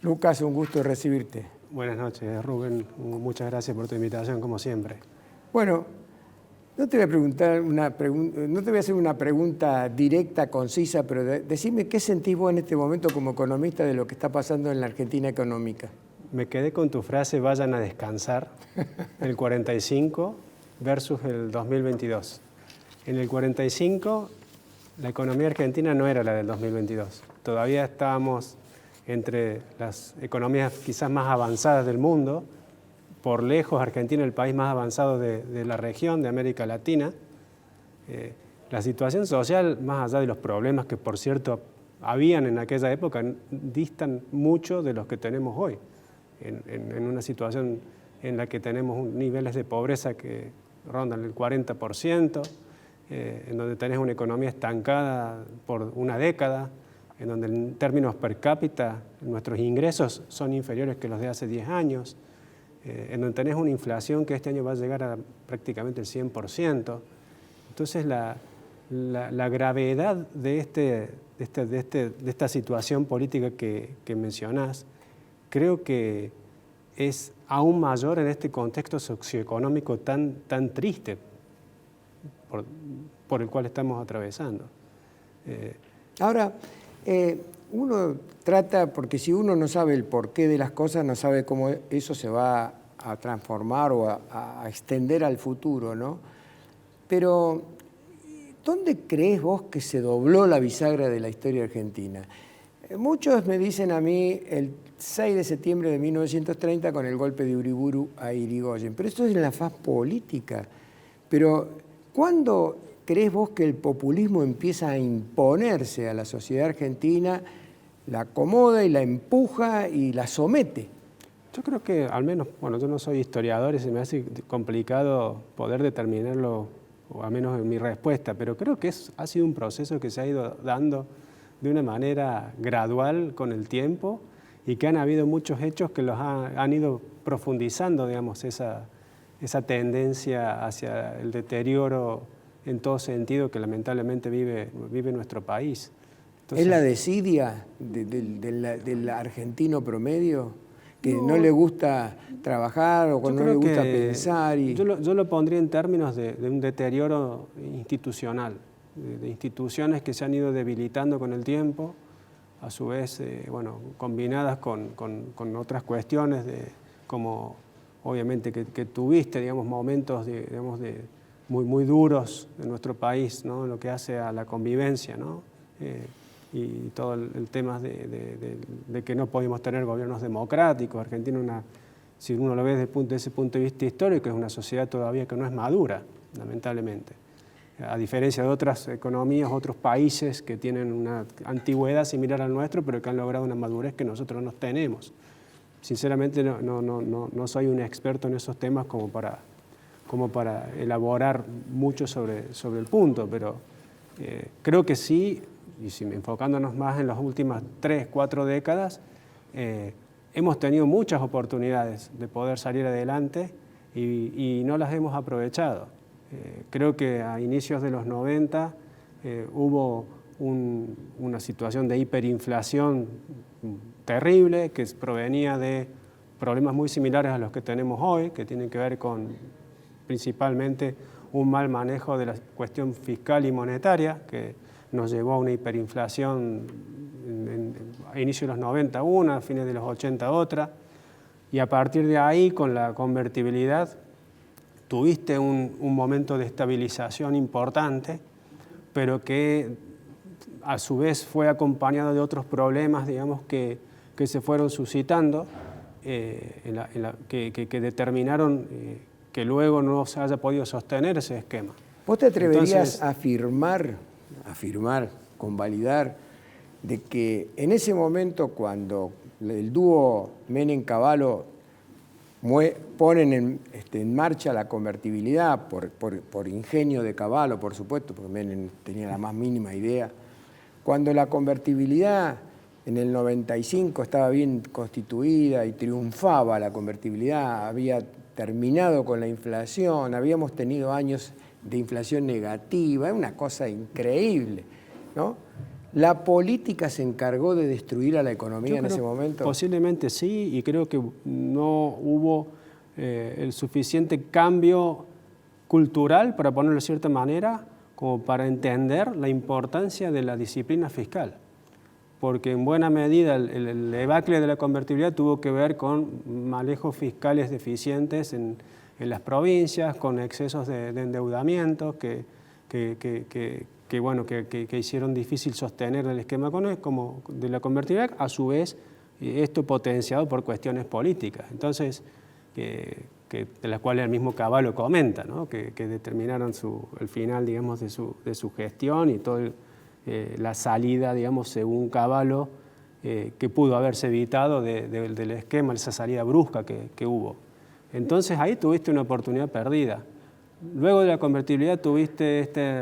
Lucas, un gusto recibirte. Buenas noches, Rubén. Muchas gracias por tu invitación, como siempre. Bueno, no te voy a preguntar no te voy a hacer una pregunta directa, concisa, pero decime qué sentís vos en este momento como economista de lo que está pasando en la Argentina económica. Me quedé con tu frase, vayan a descansar, el 45 versus el 2022. En el 45, la economía argentina no era la del 2022. Todavía estábamos entre las economías quizás más avanzadas del mundo. Por lejos, Argentina es el país más avanzado de la región, de América Latina. La situación social, más allá de los problemas que, por cierto, habían en aquella época, distan mucho de los que tenemos hoy. En una situación en la que tenemos niveles de pobreza que rondan el 40%, en donde tenés una economía estancada por una década, en donde en términos per cápita nuestros ingresos son inferiores que los de hace 10 años, en donde tenés una inflación que este año va a llegar a prácticamente el 100%. Entonces la gravedad de esta situación política que mencionás, creo que es aún mayor en este contexto socioeconómico tan triste por el cual estamos atravesando. Ahora, uno trata, porque si uno no sabe el porqué de las cosas, no sabe cómo eso se va a transformar o a extender al futuro, ¿no? Pero, ¿dónde crees vos que se dobló la bisagra de la historia argentina? Muchos me dicen a mí el 6 de septiembre de 1930 con el golpe de Uriburu a Irigoyen, pero esto es en la faz política. Pero, ¿cuándo crees vos que el populismo empieza a imponerse a la sociedad argentina, la acomoda y la empuja y la somete? Yo creo que, al menos, bueno, yo no soy historiador y se me hace complicado poder determinarlo, o al menos en mi respuesta, pero creo que ha sido un proceso que se ha ido dando de una manera gradual con el tiempo y que han habido muchos hechos que los han ido profundizando, digamos, esa tendencia hacia el deterioro en todo sentido que lamentablemente vive nuestro país. Entonces, ¿es la desidia del argentino promedio? Que no le gusta trabajar o que no le gusta pensar. Yo lo pondría en términos de un deterioro institucional, de instituciones que se han ido debilitando con el tiempo, a su vez, bueno, combinadas con otras cuestiones, como obviamente que tuviste, digamos, momentos muy duros en nuestro país, ¿no? En lo que hace a la convivencia, ¿no? Y todo el tema de que no podemos tener gobiernos democráticos. Argentina, si uno lo ve desde ese punto de vista histórico, es una sociedad todavía que no es madura, lamentablemente. A diferencia de otras economías, otros países que tienen una antigüedad similar al nuestro, pero que han logrado una madurez que nosotros no tenemos. Sinceramente no soy un experto en esos temas como para elaborar mucho sobre el punto, pero creo que sí, y si enfocándonos más en las últimas 3, 4 décadas, hemos tenido muchas oportunidades de poder salir adelante y no las hemos aprovechado. Creo que a inicios de los 90 hubo una situación de hiperinflación terrible que provenía de problemas muy similares a los que tenemos hoy, que tienen que ver con principalmente un mal manejo de la cuestión fiscal y monetaria, que nos llevó a una hiperinflación a inicios de los 90 una, a fines de los 80 otra, y a partir de ahí, con la convertibilidad, tuviste un momento de estabilización importante, pero que a su vez fue acompañado de otros problemas, digamos, que se fueron suscitando, que determinaron que luego no se haya podido sostener ese esquema. ¿Vos te atreverías a afirmar, convalidar, de que en ese momento cuando el dúo Menem-Cavallo ponen en marcha la convertibilidad por ingenio de Cavallo, por supuesto, porque Menem tenía la más mínima idea, cuando la convertibilidad en el 95 estaba bien constituida y triunfaba la convertibilidad, había terminado con la inflación, habíamos tenido años de inflación negativa, es una cosa increíble, ¿no? ¿La política se encargó de destruir a la economía en ese momento? Posiblemente sí, y creo que no hubo el suficiente cambio cultural, para ponerlo de cierta manera, como para entender la importancia de la disciplina fiscal. Porque en buena medida el debacle de la convertibilidad tuvo que ver con manejos fiscales deficientes en las provincias, con excesos de endeudamiento que hicieron difícil sostener el esquema como de la convertibilidad, a su vez esto potenciado por cuestiones políticas. Entonces, de las cuales el mismo Cavallo comenta, ¿no? que determinaron el final, digamos, de su gestión y toda la salida, digamos, según Cavallo, que pudo haberse evitado del esquema, esa salida brusca que hubo. Entonces ahí tuviste una oportunidad perdida. Luego de la convertibilidad tuviste este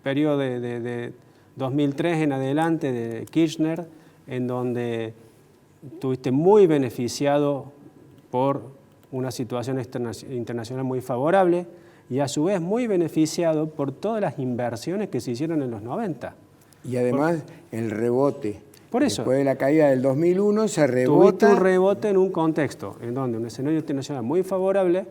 periodo de 2003 en adelante de Kirchner, en donde tuviste muy beneficiado por una situación internacional muy favorable y a su vez muy beneficiado por todas las inversiones que se hicieron en los 90. Y además el rebote. Por eso. Después de la caída del 2001 se rebota. Tuviste un rebote en un contexto en donde un escenario internacional muy favorable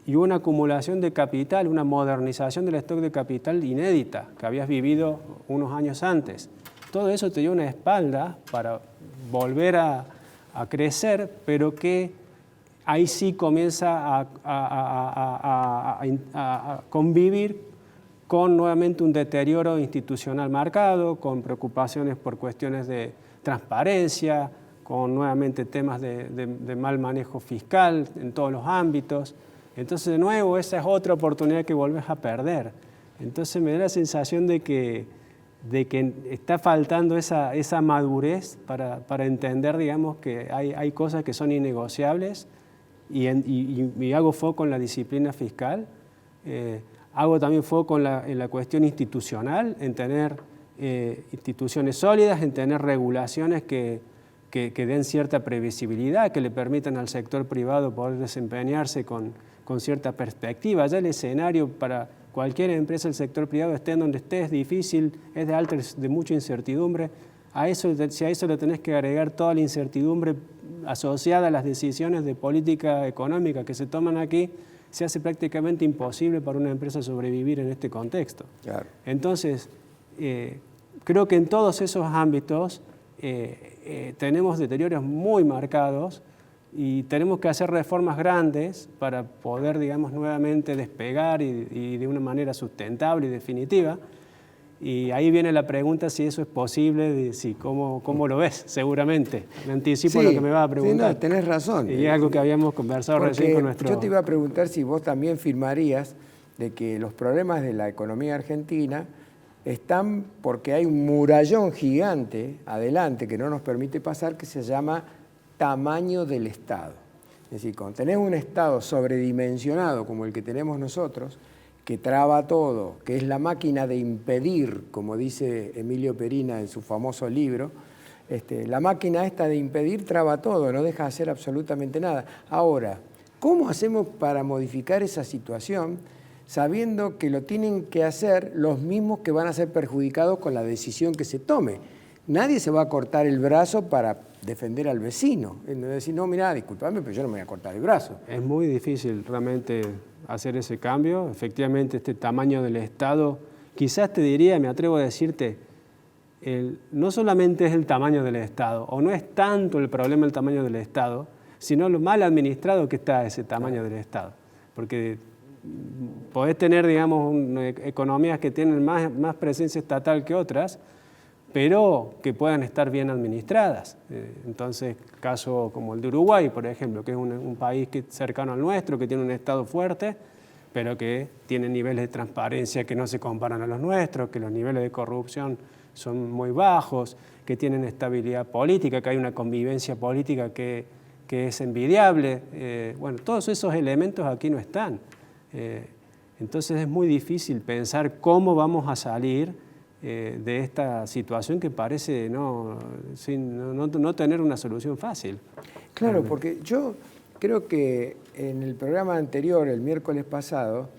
y una acumulación de capital, una modernización del stock de capital inédita que habías vivido unos años antes. Todo eso te dio una espalda para volver a crecer, pero que ahí sí comienza a convivir con nuevamente un deterioro institucional marcado, con preocupaciones por cuestiones de transparencia, con nuevamente temas de mal manejo fiscal en todos los ámbitos. Entonces, de nuevo, esa es otra oportunidad que volvés a perder. Entonces me da la sensación de que está faltando esa madurez para entender, digamos, que hay cosas que son innegociables y hago foco en la disciplina fiscal. Hago también foco en la cuestión institucional, en tener instituciones sólidas, en tener regulaciones que den cierta previsibilidad, que le permitan al sector privado poder desempeñarse con cierta perspectiva. Ya el escenario para cualquier empresa del sector privado, esté en donde esté, es difícil, es de mucha incertidumbre. Si a eso le tenés que agregar toda la incertidumbre asociada a las decisiones de política económica que se toman aquí, se hace prácticamente imposible para una empresa sobrevivir en este contexto. Claro. Entonces, creo que en todos esos ámbitos tenemos deterioros muy marcados y tenemos que hacer reformas grandes para poder, digamos, nuevamente despegar y de una manera sustentable y definitiva. Y ahí viene la pregunta si eso es posible, ¿cómo lo ves? Seguramente. Me anticipo lo que me vas a preguntar. Sí, no, tenés razón. Y es algo que habíamos conversado recién con nuestro... Yo te iba a preguntar si vos también firmarías de que los problemas de la economía argentina están porque hay un murallón gigante adelante que no nos permite pasar, que se llama tamaño del Estado. Es decir, cuando tenés un Estado sobredimensionado como el que tenemos nosotros, que traba todo, que es la máquina de impedir, como dice Emilio Perina en su famoso libro, la máquina esta de impedir traba todo, no deja hacer absolutamente nada. Ahora, ¿cómo hacemos para modificar esa situación sabiendo que lo tienen que hacer los mismos que van a ser perjudicados con la decisión que se tome? Nadie se va a cortar el brazo para defender al vecino. Es decir, no, mirá, discúlpame, pero yo no me voy a cortar el brazo. Es muy difícil realmente hacer ese cambio. Efectivamente, este tamaño del Estado, quizás te diría, me atrevo a decirte, no solamente es el tamaño del Estado, o no es tanto el problema el tamaño del Estado, sino lo mal administrado que está ese tamaño del Estado. Porque podés tener, digamos, economías que tienen más presencia estatal que otras, pero que puedan estar bien administradas. Entonces, caso como el de Uruguay, por ejemplo, que es un país cercano al nuestro, que tiene un Estado fuerte, pero que tiene niveles de transparencia que no se comparan a los nuestros, que los niveles de corrupción son muy bajos, que tienen estabilidad política, que hay una convivencia política que es envidiable. Bueno, todos esos elementos aquí no están. Entonces es muy difícil pensar cómo vamos a salir de esta situación que parece no tener una solución fácil. Claro, porque yo creo que en el programa anterior, el miércoles pasado,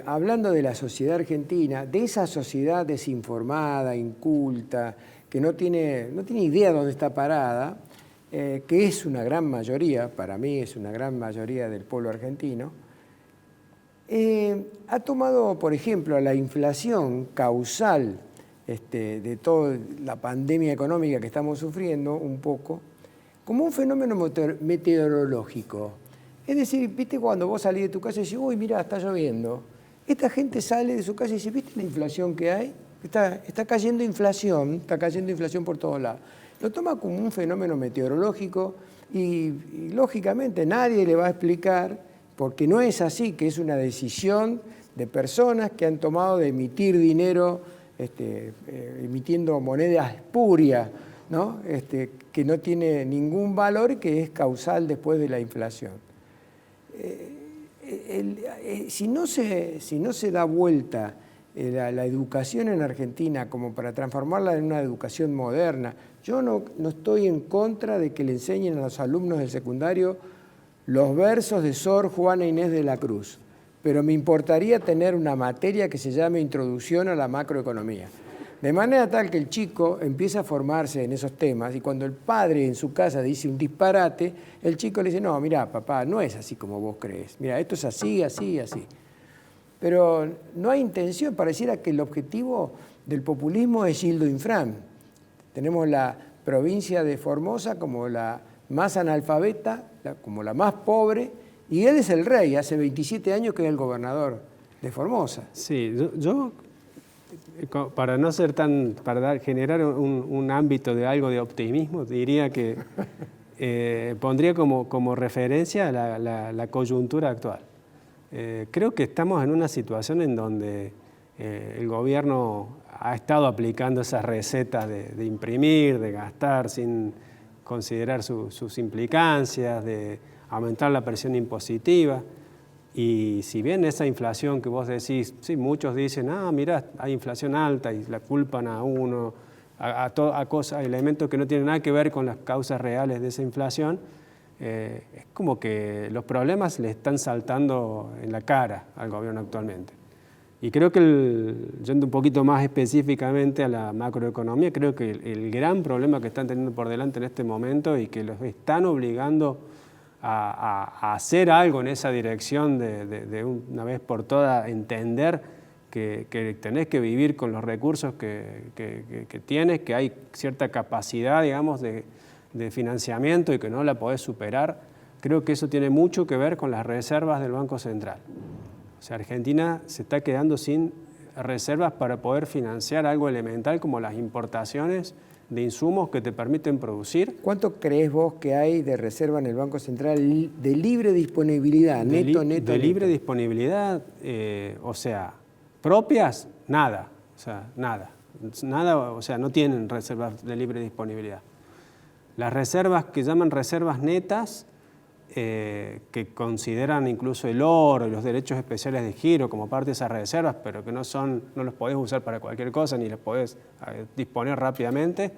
hablando de la sociedad argentina, de esa sociedad desinformada, inculta, que no tiene idea de dónde está parada, que es una gran mayoría, para mí es una gran mayoría del pueblo argentino, ha tomado, por ejemplo, la inflación causal de toda la pandemia económica que estamos sufriendo un poco, como un fenómeno meteorológico. Es decir, viste cuando vos salís de tu casa y decís, uy, mira, está lloviendo. Esta gente sale de su casa y dice, ¿viste la inflación que hay? Está cayendo inflación por todos lados. Lo toma como un fenómeno meteorológico y lógicamente nadie le va a explicar, porque no es así, que es una decisión de personas que han tomado de emitir dinero, emitiendo monedas espurias, ¿no? Que no tiene ningún valor y que es causal después de la inflación. Si no se da vuelta la educación en Argentina como para transformarla en una educación moderna, yo no estoy en contra de que le enseñen a los alumnos del secundario los versos de Sor Juana Inés de la Cruz, pero me importaría tener una materia que se llame Introducción a la Macroeconomía. De manera tal que el chico empiece a formarse en esos temas y cuando el padre en su casa dice un disparate, el chico le dice, no, mira, papá, no es así como vos crees. Mira, esto es así, así, así. Pero no hay intención, pareciera que el objetivo del populismo es Gildo Infran. Tenemos la provincia de Formosa como la más analfabeta, como la más pobre, y él es el rey, hace 27 años que es el gobernador de Formosa. Sí, yo para no ser generar un ámbito de algo de optimismo, diría que pondría como referencia la coyuntura actual. Creo que estamos en una situación en donde el gobierno ha estado aplicando esas recetas de imprimir, de gastar sin considerar sus implicancias, de aumentar la presión impositiva. Y si bien esa inflación que vos decís, sí, muchos dicen, mirá, hay inflación alta y la culpan a uno, a cosas, elementos que no tienen nada que ver con las causas reales de esa inflación, es como que los problemas le están saltando en la cara al gobierno actualmente. Y creo que, yendo un poquito más específicamente a la macroeconomía, creo que el gran problema que están teniendo por delante en este momento y que los están obligando a hacer algo en esa dirección de una vez por todas entender que tenés que vivir con los recursos que tienes, que hay cierta capacidad, digamos, de financiamiento y que no la podés superar. Creo que eso tiene mucho que ver con las reservas del Banco Central. O sea, Argentina se está quedando sin reservas para poder financiar algo elemental como las importaciones de insumos que te permiten producir. ¿Cuánto crees vos que hay de reserva en el Banco Central de libre disponibilidad, neto? De libre disponibilidad, o sea, propias, nada, o sea, nada, o sea, no tienen reservas de libre disponibilidad. Las reservas que llaman reservas netas, que consideran incluso el oro y los derechos especiales de giro como parte de esas reservas, pero que no los podés usar para cualquier cosa ni los podés disponer rápidamente,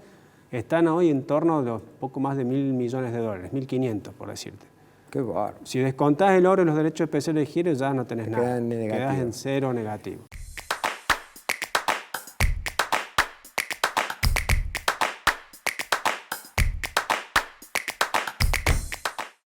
están hoy en torno a los poco más de $1.000 millones, 1.500 por decirte. Qué bárbaro. Si descontás el oro y los derechos especiales de giro ya no tenés nada, Quedás quedás en cero negativo.